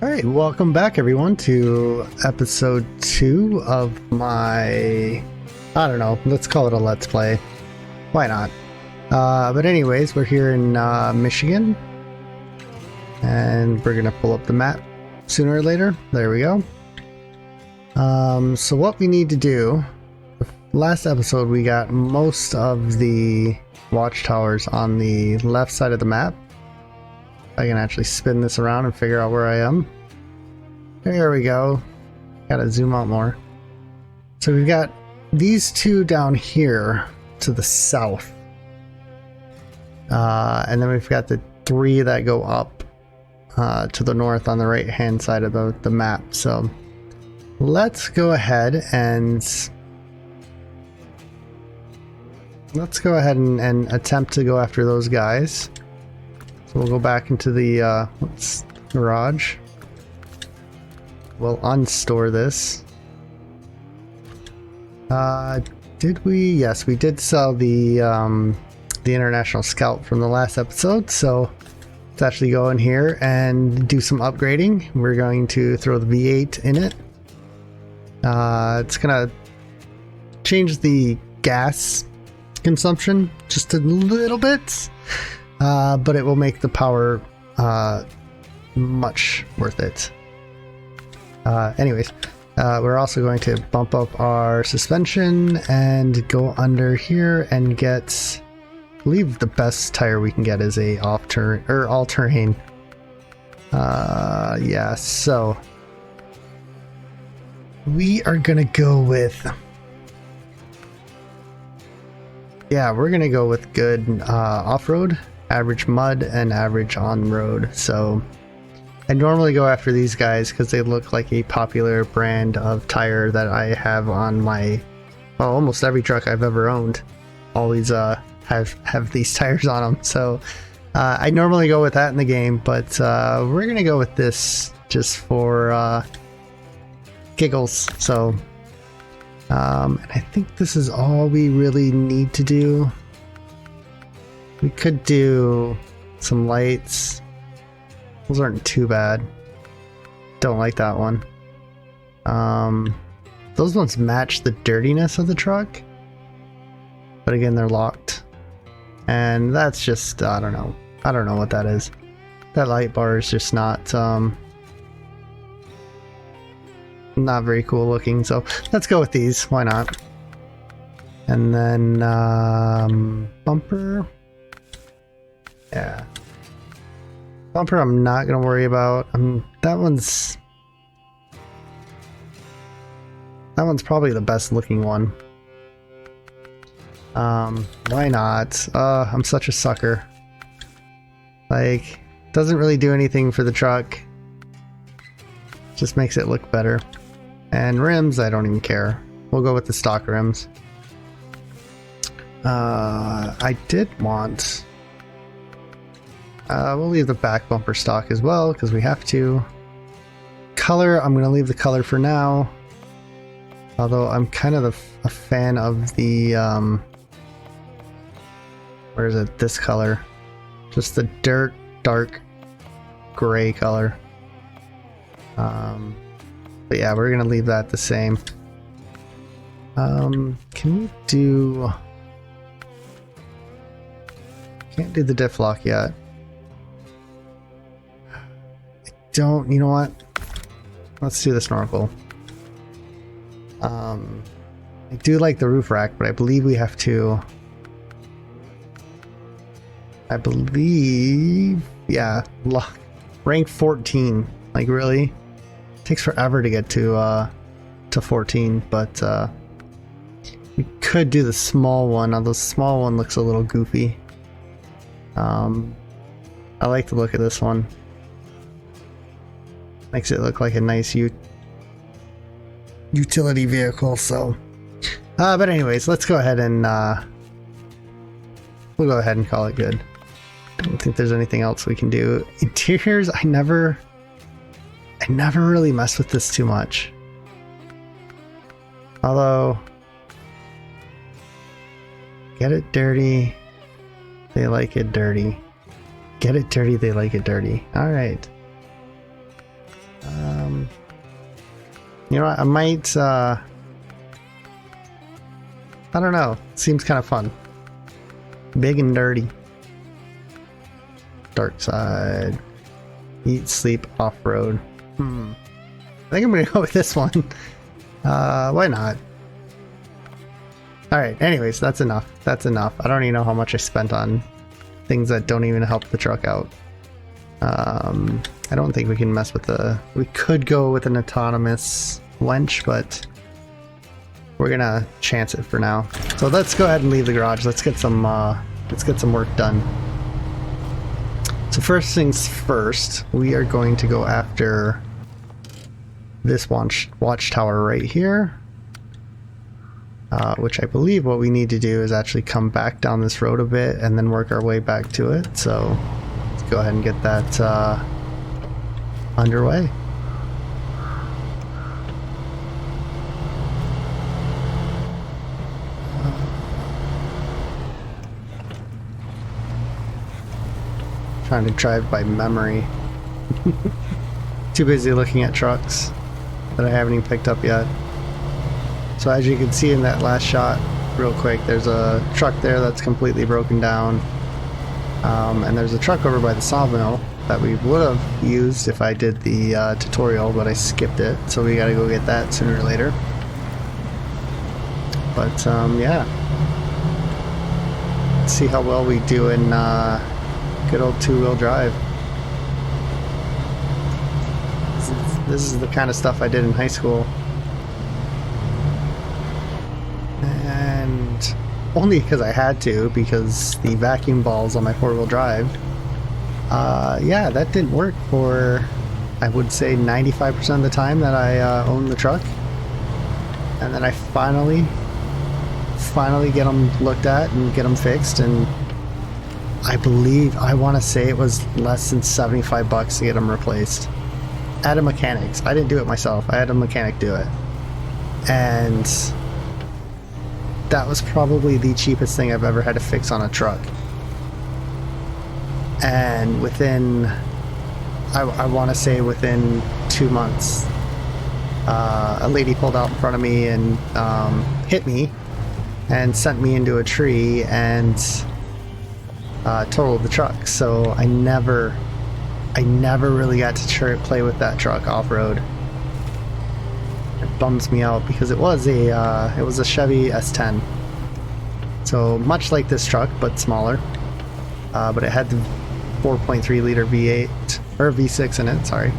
Alright, welcome back everyone to episode 2 of my, I don't know, let's call it a let's play. Why not? But anyways, we're here in Michigan, and we're gonna pull up the map sooner or later. There we go. So what we need to do, last episode we got most of the watchtowers on the left side of the map. I can actually spin this around and figure out where I am. There we go. Gotta zoom out more. So we've got these two down here to the south. And then we've got the three that go up to the north on the right hand side of the map. So let's go ahead and attempt to go after those guys. So we'll go back into the garage. We'll unstore this. Did we? Yes, we did sell the International Scout from the last episode. So let's actually go in here and do some upgrading. We're going to throw the V8 in it. It's gonna change the gas consumption just a little bit. But it will make the power much worth it. Anyways, we're also going to bump up our suspension and go under here and get, I believe the best tire we can get is a all-terrain. Yeah, so we are gonna go with, we're gonna go with good off-road, average mud, and average on-road. So I normally go after these guys because they look like a popular brand of tire that I have on my, well, almost every truck I've ever owned. Always have these tires on them. So I normally go with that in the game, but we're gonna go with this just for giggles. So and I think this is all we really need to do. We could do some lights. Those aren't too bad. Don't like that one. Those ones match the dirtiness of the truck. But again, they're locked. And that's just, I don't know. I don't know what that is. That light bar is just not very cool looking. So let's go with these. Why not? And then bumper. Yeah. Bumper I'm not going to worry about. That one's probably the best looking one. Why not? I'm such a sucker. Like, doesn't really do anything for the truck. Just makes it look better. And rims, I don't even care. We'll go with the stock rims. I did want... we'll leave the back bumper stock as well because we have to. Color, I'm going to leave the color for now. Although I'm kind of a fan of the, where is it? This color. Just the dark gray color. But yeah, we're going to leave that the same. Can we do... Can't do the diff lock yet. Don't, you know what? Let's do the snorkel. I do like the roof rack, but I believe we have to... I believe... Yeah, rank 14. Like, really? It takes forever to get to 14, but we could do the small one, although the small one looks a little goofy. I like the look of this one. Makes it look like a nice utility vehicle, so... but anyways, let's go ahead and... we'll go ahead and call it good. I don't think there's anything else we can do. Interiors, I never really mess with this too much. Although... Get it dirty. They like it dirty. Get it dirty, they like it dirty. Alright. You know what, I might, I don't know, seems kind of fun. Big and dirty. Dark side. Eat, sleep, off-road. I think I'm gonna go with this one. Why not? Alright, anyways, that's enough. That's enough. I don't even know how much I spent on things that don't even help the truck out. I don't think we can mess with the... We could go with an autonomous wench, but we're gonna chance it for now. So let's go ahead and leave the garage. Let's get some work done. So first things first, we are going to go after this watchtower right here. Which I believe what we need to do is actually come back down this road a bit and then work our way back to it. So let's go ahead and get that underway. Trying to drive by memory. Too busy looking at trucks that I haven't even picked up yet. So as you can see in that last shot, real quick, there's a truck there that's completely broken down. And there's a truck over by the sawmill that we would have used if I did the tutorial, but I skipped it. So we gotta go get that sooner or later. But yeah. Let's see how well we do in good old two-wheel drive. This is the kind of stuff I did in high school. And only because I had to, because the vacuum balls on my four-wheel drive, yeah, that didn't work for, I would say, 95% of the time that I owned the truck. And then I finally get them looked at and get them fixed, and I want to say it was less than 75 bucks to get them replaced at a mechanic's. I didn't do it myself. I had a mechanic do it. And that was probably the cheapest thing I've ever had to fix on a truck. And within, I want to say within 2 months, a lady pulled out in front of me and hit me and sent me into a tree and totaled the truck. So I never really got to play with that truck off-road. It bums me out because it was a Chevy S10. So much like this truck, but smaller. But it had the 4.3 liter V8 or V6 in it. Sorry.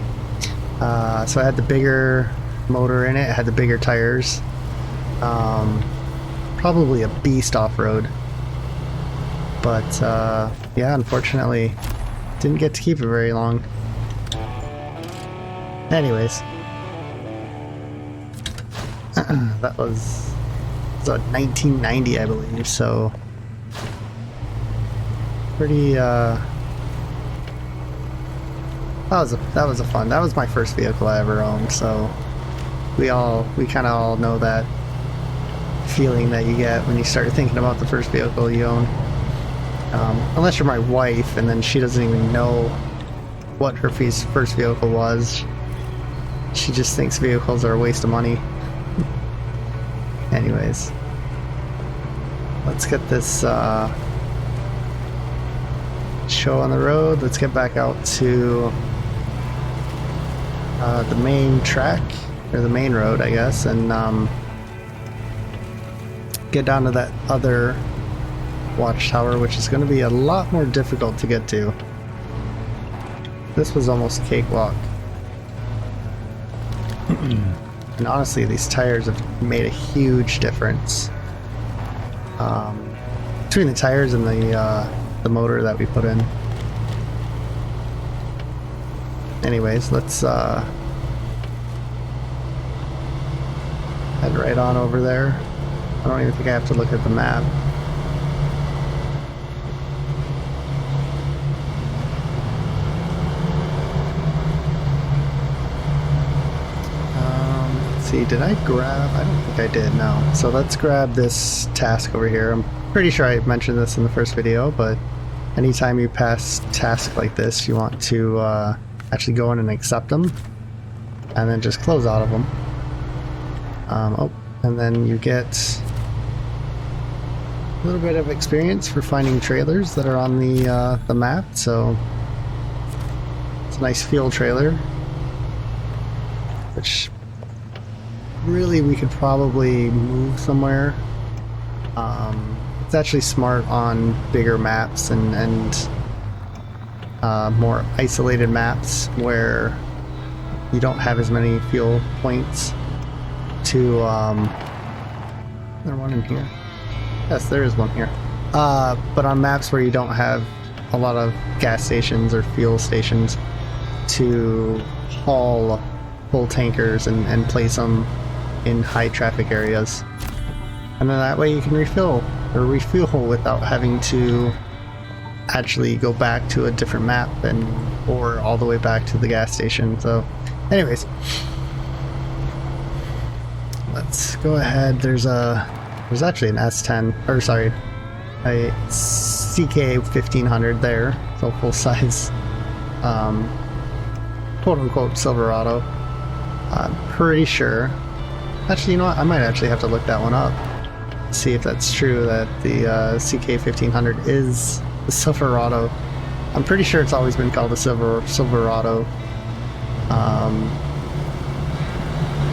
So it had the bigger motor in it. It had the bigger tires. Probably a beast off-road. But yeah, unfortunately, didn't get to keep it very long. Anyways, that was 1990, I believe. So pretty. That was fun. That was my first vehicle I ever owned. So we kind of all know that feeling that you get when you start thinking about the first vehicle you own. Unless you're my wife, and then she doesn't even know what her first vehicle was. She just thinks vehicles are a waste of money. Anyways, let's get this show on the road. Let's get back out to the main track, or the main road, I guess, and get down to that other watchtower, which is going to be a lot more difficult to get to. This was almost a cakewalk. And honestly, these tires have made a huge difference between the tires and the motor that we put in. Anyways, let's head right on over there. I don't even think I have to look at the map. Did I grab? I don't think I did, no. So let's grab this task over here. I'm pretty sure I mentioned this in the first video, but anytime you pass tasks like this, you want to actually go in and accept them. and then just close out of them. Oh, and then you get a little bit of experience for finding trailers that are on the map. So it's a nice field trailer, which really we could probably move somewhere. It's actually smart on bigger maps and more isolated maps where you don't have as many fuel points to there one in here? Yes, there is one here. But on maps where you don't have a lot of gas stations or fuel stations to haul full tankers and place them in high traffic areas. And then that way you can refuel without having to actually go back to a different map or all the way back to the gas station. So anyways, let's go ahead. There's actually an S10, or sorry, a CK 1500 there, so full size quote unquote Silverado. I'm pretty sure, actually, you know what, I might actually have to look that one up, see if that's true, that the CK 1500 is the Silverado. I'm pretty sure it's always been called the Silverado,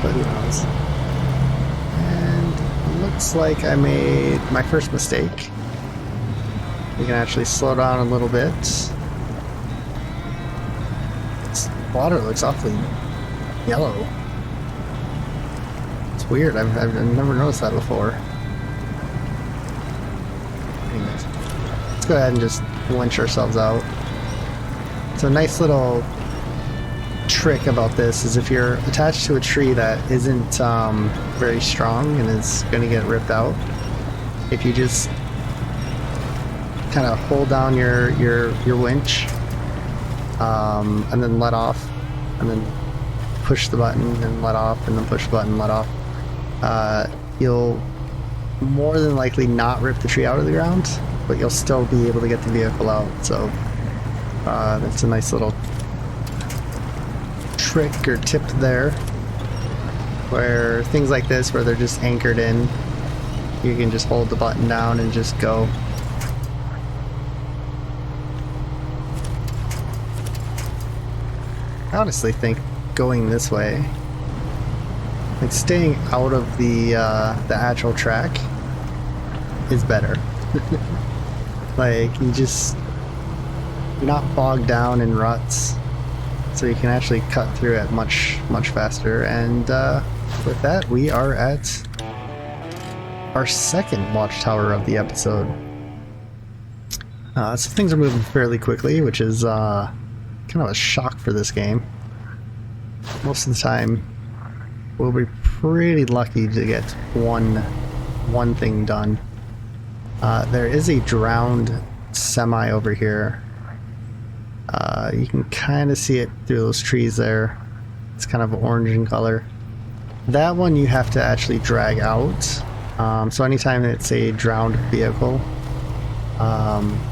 but who knows. And it looks like I made my first mistake. We can actually slow down a little bit. This water looks awfully yellow. It's weird. I've never noticed that before. Anyways, let's go ahead and just winch ourselves out. So a nice little trick about this is if you're attached to a tree that isn't very strong and is going to get ripped out, if you just kind of hold down your winch and then let off, and then push the button and let off, and then push the button and let off, you'll more than likely not rip the tree out of the ground, but you'll still be able to get the vehicle out. So that's a nice little trick or tip there, where things like this where they're just anchored in, you can just hold the button down and just go. I honestly think going this way, like staying out of the actual track, is better. Like you're not bogged down in ruts, so you can actually cut through it much faster. And with that, we are at our second watchtower of the episode. So things are moving fairly quickly, which is kind of a shock for this game. Most of the time we'll be pretty lucky to get one thing done. There is a drowned semi over here. You can kind of see it through those trees there. It's kind of orange in color. That one you have to actually drag out. So anytime it's a drowned vehicle,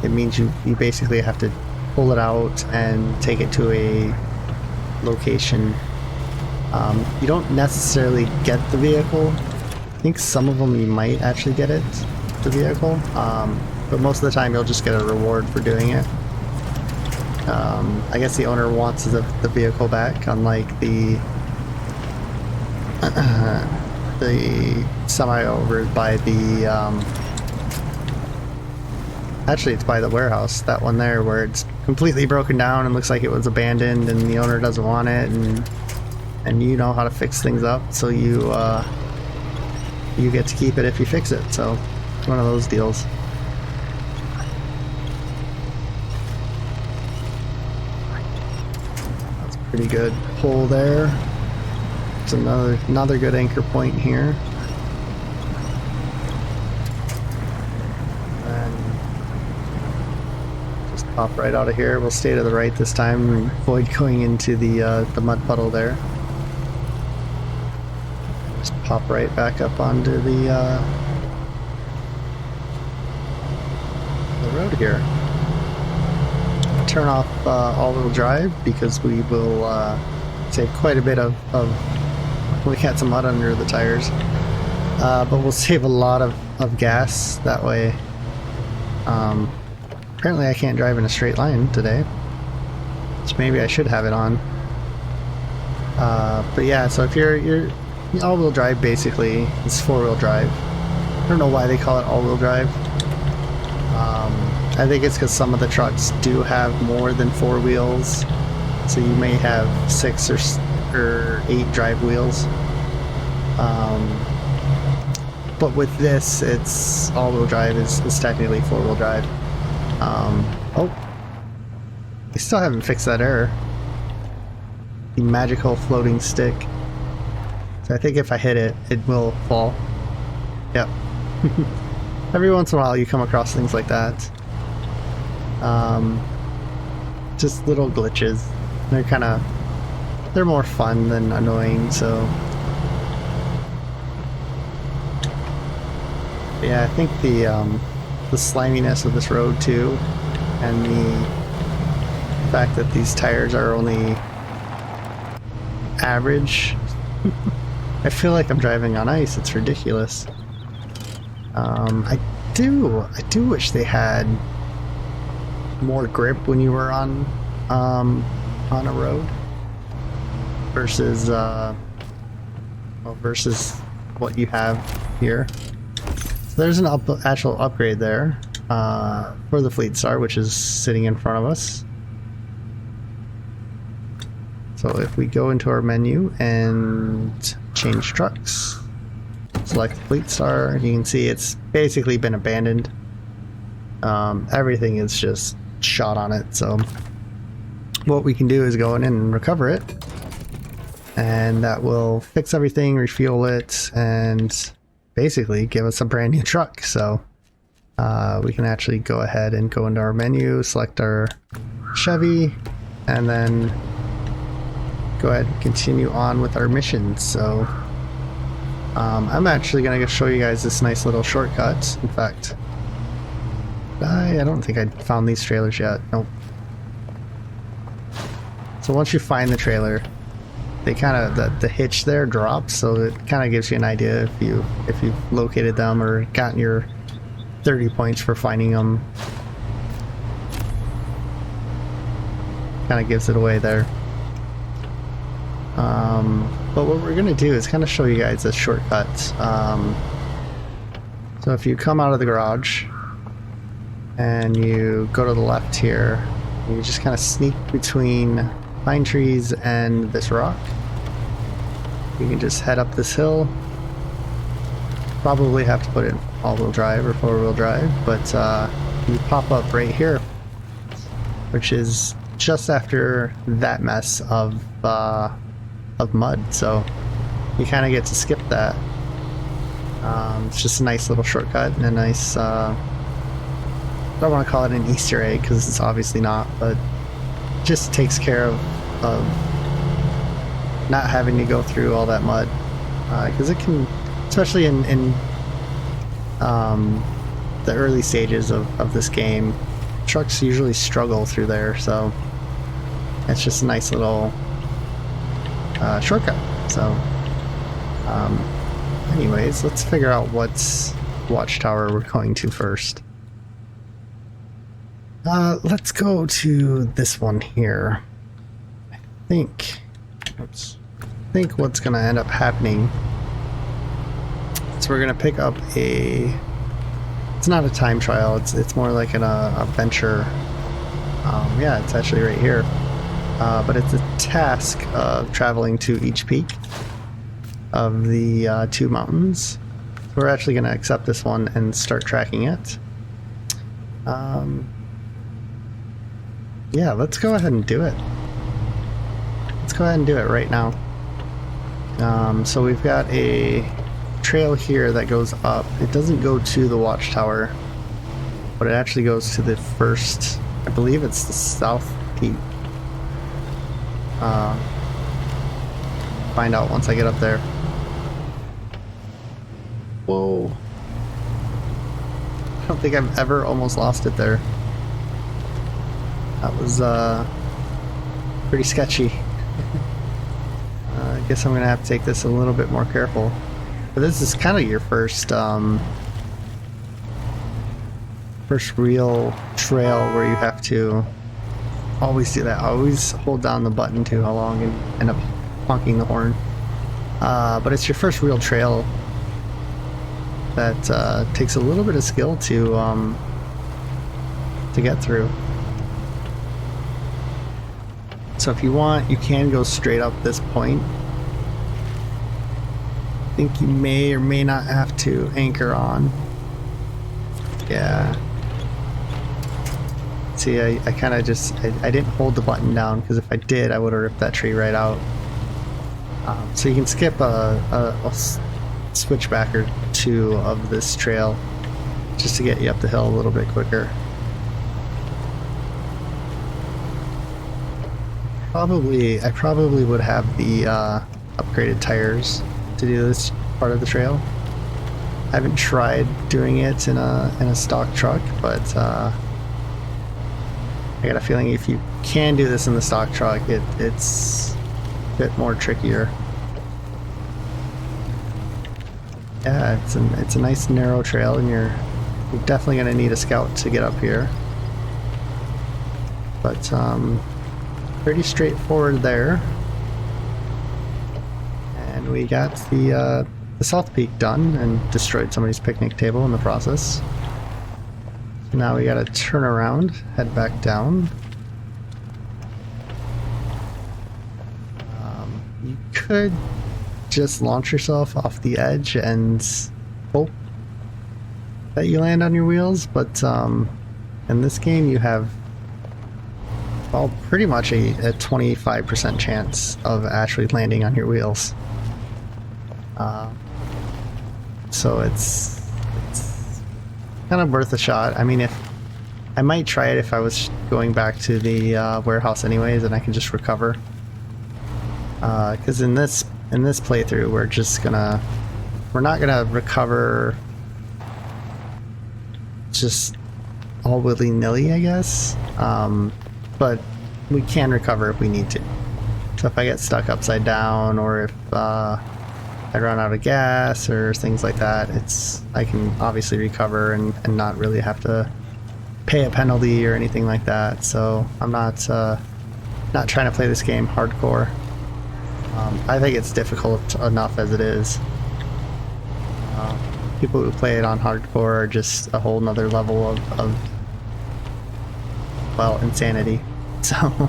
it means you basically have to pull it out and take it to a location. You don't necessarily get the vehicle. I think some of them you might actually get it, the vehicle, but most of the time you'll just get a reward for doing it. I guess the owner wants the vehicle back, unlike the semi over by the actually it's by the warehouse, that one there, where it's completely broken down and looks like it was abandoned and the owner doesn't want it, and you know how to fix things up, so you get to keep it if you fix it. So it's one of those deals. That's a pretty good pull there. It's another good anchor point here. Pop right out of here. We'll stay to the right this time and avoid going into the mud puddle there. Just pop right back up onto the road here. Turn off all-wheel drive because we will Save quite a bit of we got some mud under the tires. But we'll save a lot of gas that way. Apparently I can't drive in a straight line today, which maybe I should have it on. But yeah, so if you're all-wheel drive, basically it's four-wheel drive. I don't know why they call it all-wheel drive. I think it's because some of the trucks do have more than 4 wheels, so you may have 6 or 8 drive wheels. But with this, it's all-wheel drive is technically 4-wheel drive. Oh, we still haven't fixed that error. The magical floating stick. So I think if I hit it, it will fall. Yep. Every once in a while you come across things like that. Just little glitches. They're more fun than annoying, so. But yeah, I think the sliminess of this road too, and the fact that these tires are only average. I feel like I'm driving on ice. It's ridiculous. I do wish they had more grip when you were on a road versus versus what you have here. So there's an actual upgrade there for the Fleet Star, which is sitting in front of us. So if we go into our menu and change trucks, select Fleet Star, you can see it's basically been abandoned. Everything is just shot on it, so what we can do is go in and recover it, and that will fix everything, refuel it, and basically give us a brand new truck. So we can actually go ahead and go into our menu, select our Chevy, and then go ahead and continue on with our missions. So I'm actually going to show you guys this nice little shortcut. In fact, I don't think I found these trailers yet. Nope. So once you find the trailer, they kind of the hitch there drops, so it kind of gives you an idea if you've located them or gotten your 30 points for finding them. Kind of gives it away there. But what we're gonna do is kind of show you guys a shortcut. So if you come out of the garage and you go to the left here, you just kind of sneak between pine trees and this rock. You can just head up this hill. Probably have to put it in all-wheel drive or four-wheel drive, but you pop up right here, which is just after that mess of mud, so you kind of get to skip that. It's just a nice little shortcut and a nice, I don't want to call it an Easter egg because it's obviously not, but just takes care of not having to go through all that mud, because it can, especially in the early stages of this game, trucks usually struggle through there, so it's just a nice little shortcut. So anyways, let's figure out what's watchtower we're going to first. Let's go to this one here. I think what's gonna end up happening is we're gonna pick up it's not a time trial, it's more like an adventure. Yeah, it's actually right here. But it's a task of traveling to each peak of the 2 mountains. So we're actually going to accept this one and start tracking it. Yeah, let's go ahead and do it. Let's go ahead and do it right now. So we've got a trail here that goes up. It doesn't go to the watchtower, but it actually goes to the first, I believe it's the south peak. Find out once I get up there. Whoa. I don't think I've ever almost lost it there. That was pretty sketchy. guess I'm gonna have to take this a little bit more careful. But this is kind of your first first real trail where you have to always do that. Always hold down the button too long and end up honking the horn. But it's your first real trail that takes a little bit of skill to get through. So if you want, you can go straight up this point. I think you may or may not have to anchor on. Yeah. See, I kind of just, I didn't hold the button down, because if I did, I would have ripped that tree right out. So you can skip a switchback or two of this trail just to get you up the hill a little bit quicker. I probably would have the upgraded tires to do this part of the trail. I haven't tried doing it in a stock truck, but I got a feeling if you can do this in the stock truck, it's a bit more trickier. Yeah, it's a nice narrow trail, and you're definitely gonna need a scout to get up here. But pretty straightforward there. And we got the South Peak done and destroyed somebody's picnic table in the process. So now we gotta turn around, head back down. You could just launch yourself off the edge and hope that you land on your wheels, but in this game you have, well, pretty much a 25% chance of actually landing on your wheels. So it's kind of worth a shot. I mean, if I might try it if I was going back to the warehouse anyways, and I can just recover. Because in this playthrough, we're not gonna recover just all willy-nilly, I guess. But we can recover if we need to. So if I get stuck upside down, or if I run out of gas or things like that, I can obviously recover and not really have to pay a penalty or anything like that. So I'm not trying to play this game hardcore. I think it's difficult enough as it is. People who play it on hardcore are just a whole nother level of well, insanity. So we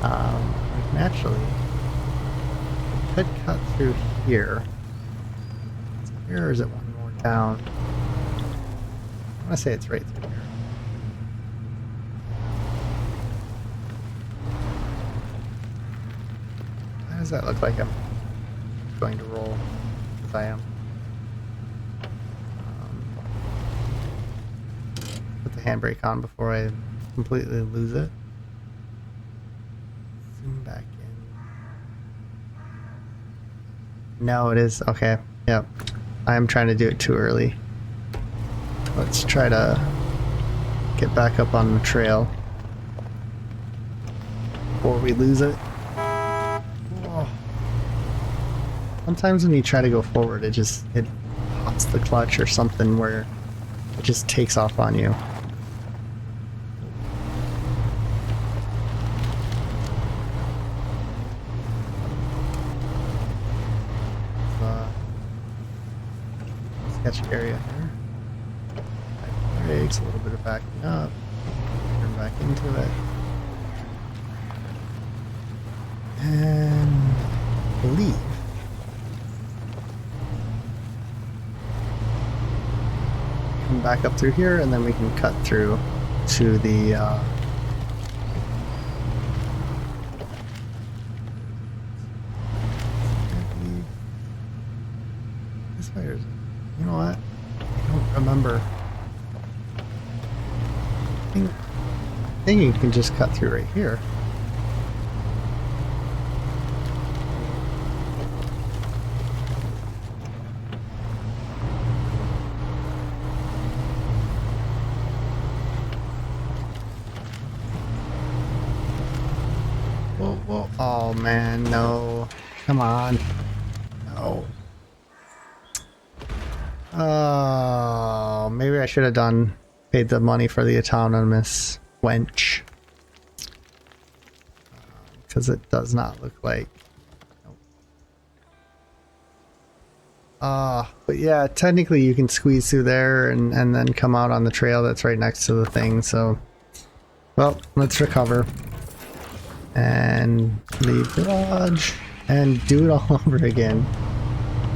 can actually could cut through here. Is it here, or is it one more down? I want to say it's right through here. Why does that look like I'm going to roll? As I am. Put the handbrake on before I completely lose it. Zoom back in. No, it is. Okay. Yep. I'm trying to do it too early. Let's try to get back up on the trail before we lose it. Whoa. Sometimes when you try to go forward, it pops the clutch or something where it just takes off on you. Sketchy area here. Brakes, a little bit of backing up. Turn back into it. And leave. Come back up through here, and then we can cut through to the this way, or is it? You know what? I don't remember. I think you can just cut through right here. Whoa, whoa. no. Oh man, no. Come on. No. Oh, maybe I should have paid the money for the autonomous wench. Because it does not look like. But yeah, technically you can squeeze through there and then come out on the trail that's right next to the thing, so. Well, let's recover. And leave garage. And do it all over again.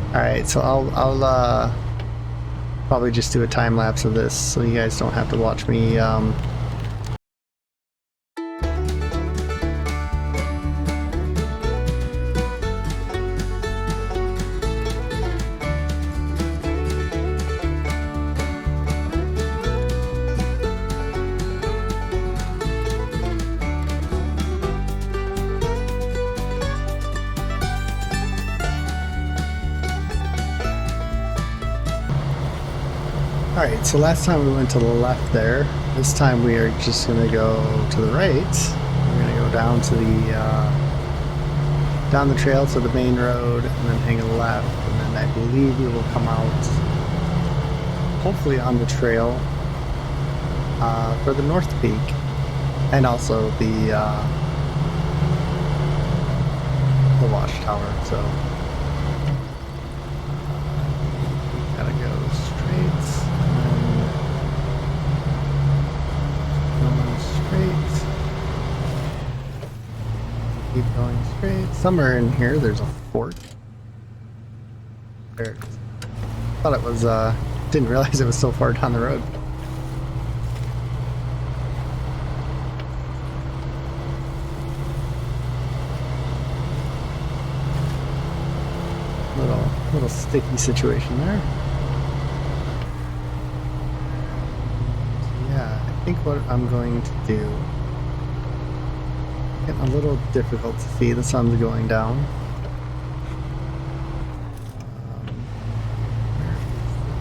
Alright, so I'll probably just do a time lapse of this so you guys don't have to watch me Alright, so last time we went to the left there. This time we are just going to go to the right. We're going to go down to the down the trail to the main road and then hang a left, and then I believe we will come out hopefully on the trail for the North Peak and also the watchtower, so gotta go straight. Keep going straight. Somewhere in here there's a fork. There it is. Thought it was, didn't realize it was so far down the road. Little sticky situation there. Yeah, I think what I'm going to do. Getting a little difficult to see. The sun's going down. Where is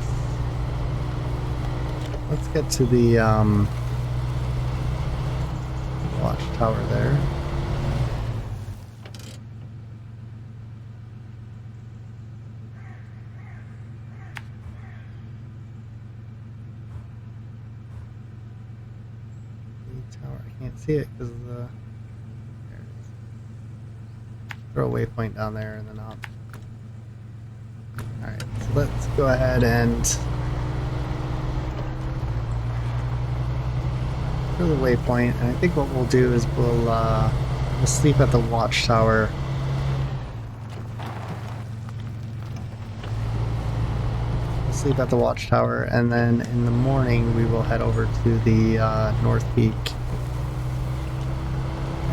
this? Let's get to the watchtower there. The tower. I can't see it because of the. Throw a waypoint down there and then up. Alright, so let's go ahead and throw the waypoint, and I think what we'll do is we'll sleep at the watchtower. We'll sleep at the watchtower, and then in the morning we will head over to the North Peak.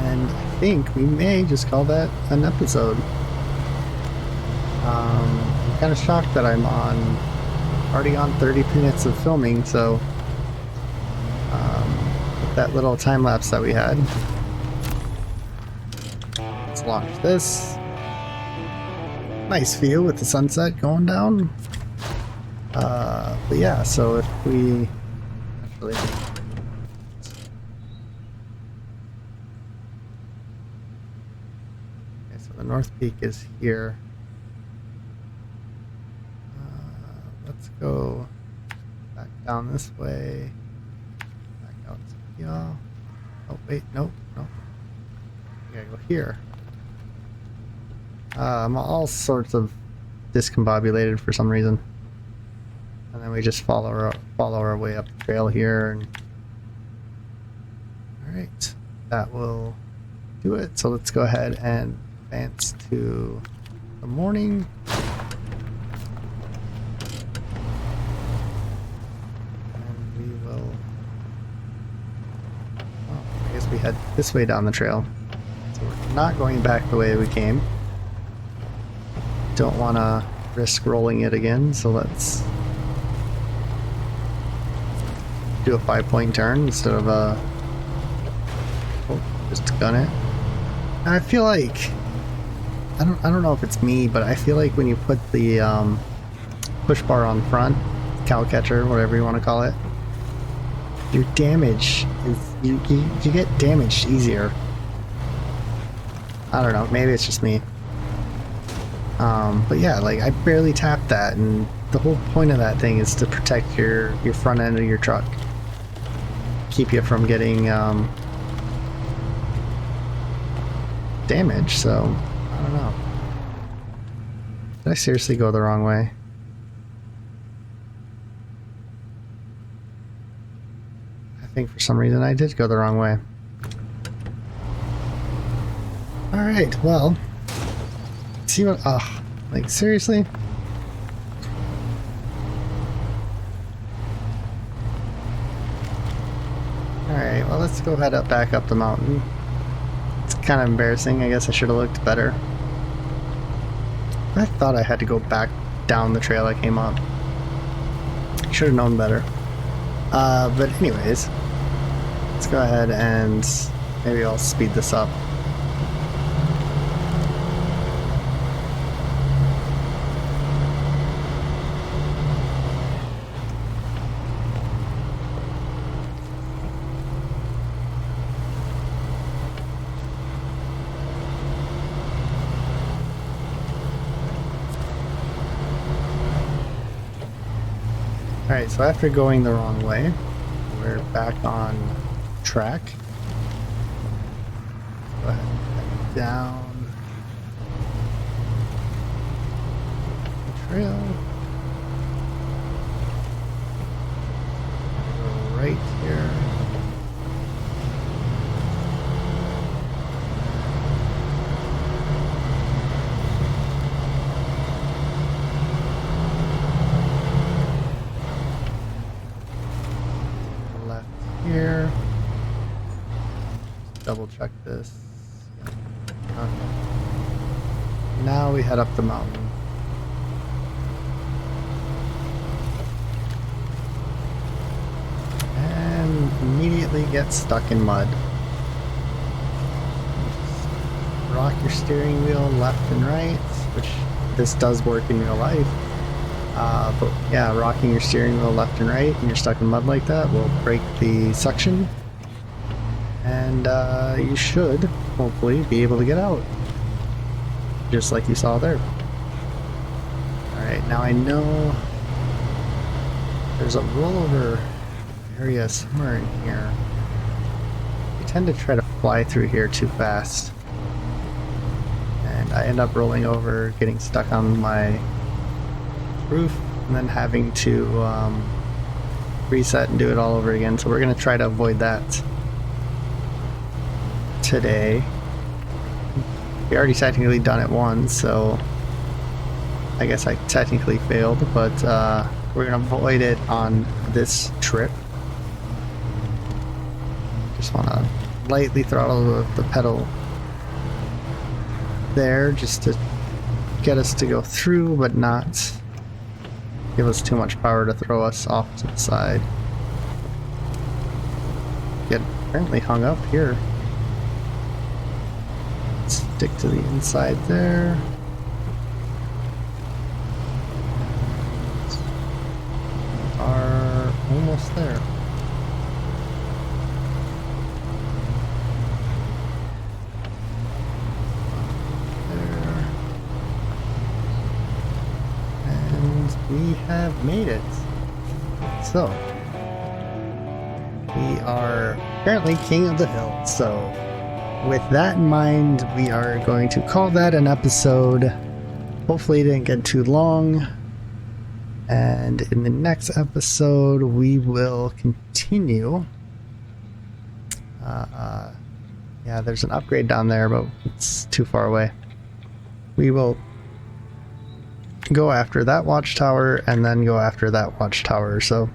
And I think we may just call that an episode. I'm kind of shocked that I'm already on 30 minutes of filming, so with that little time lapse that we had. Let's launch this. Nice view with the sunset going down. But yeah, so if we actually. The North Peak is here. Let's go back down this way. Back out to y'all. Oh wait, nope, nope. We gotta go here. I'm all sorts of discombobulated for some reason. And then we just follow our way up the trail here. And all right, that will do it. So let's go ahead and advance to the morning. And we will. Oh, I guess we head this way down the trail. So we're not going back the way we came. Don't want to risk rolling it again, so let's do a 5-point turn instead of a. Oh, just gun it. And I feel like. I don't know if it's me, but I feel like when you put the push bar on front, cow catcher, whatever you want to call it, your damage is you get damaged easier. I don't know, maybe it's just me. But yeah, like I barely tapped that, and the whole point of that thing is to protect your front end of your truck. Keep you from getting damage, so I don't know. Did I seriously go the wrong way? I think for some reason I did go the wrong way. Alright, well, see what, like seriously? Alright, well let's go head back up the mountain. It's kind of embarrassing, I guess I should have looked better. I thought I had to go back down the trail I came up. Should have known better. But anyways, let's go ahead and maybe I'll speed this up. Alright, so after going the wrong way, we're back on track. Go ahead and head down the trail. Go right here. Here. Double check this. Okay. Now we head up the mountain. And immediately get stuck in mud. Rock your steering wheel left and right, which this does work in real life. But yeah, rocking your steering wheel left and right and you're stuck in mud like that will break the suction, and you should hopefully be able to get out, just like you saw there. Alright, now I know there's a rollover area somewhere in here. I tend to try to fly through here too fast, and I end up rolling over, getting stuck on my roof, and then having to reset and do it all over again. So we're going to try to avoid that today. We already technically done it once, so I guess I technically failed, but we're going to avoid it on this trip. Just want to lightly throttle the pedal there just to get us to go through, but not give us too much power to throw us off to the side. Get apparently hung up here. Stick to the inside there. Are almost there. We have made it. So, we are apparently king of the hill. So, with that in mind, we are going to call that an episode. Hopefully it didn't get too long. And in the next episode, we will continue. Yeah, there's an upgrade down there, but it's too far away. We will go after that watchtower and then go after that watchtower, so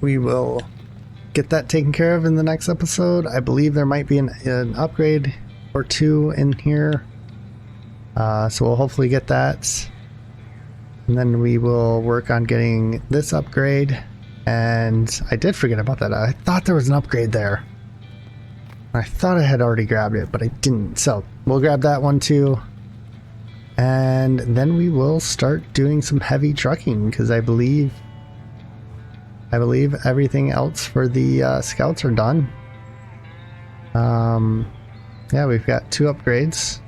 we will get that taken care of in the next episode. I believe there might be an upgrade or two in here, so we'll hopefully get that, and then we will work on getting this upgrade. And I did forget about that. I thought there was an upgrade there. I thought I had already grabbed it, but I didn't, so we'll grab that one too. And then we will start doing some heavy trucking, because I believe everything else for the scouts are done. yeah, we've got 2 upgrades.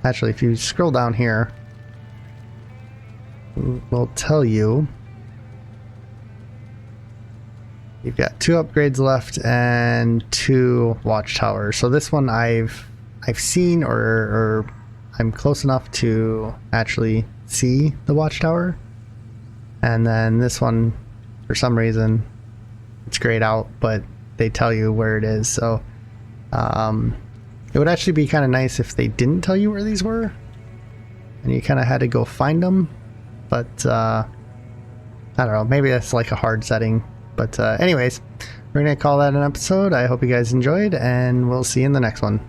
Actually, if you scroll down here, we'll tell you. You've got 2 upgrades left and 2 watchtowers. So this one I've seen, or I'm close enough to actually see the watchtower. And then this one, for some reason, it's grayed out, but they tell you where it is. So it would actually be kind of nice if they didn't tell you where these were and you kind of had to go find them. But I don't know, maybe that's like a hard setting. But anyways, we're going to call that an episode. I hope you guys enjoyed, and we'll see you in the next one.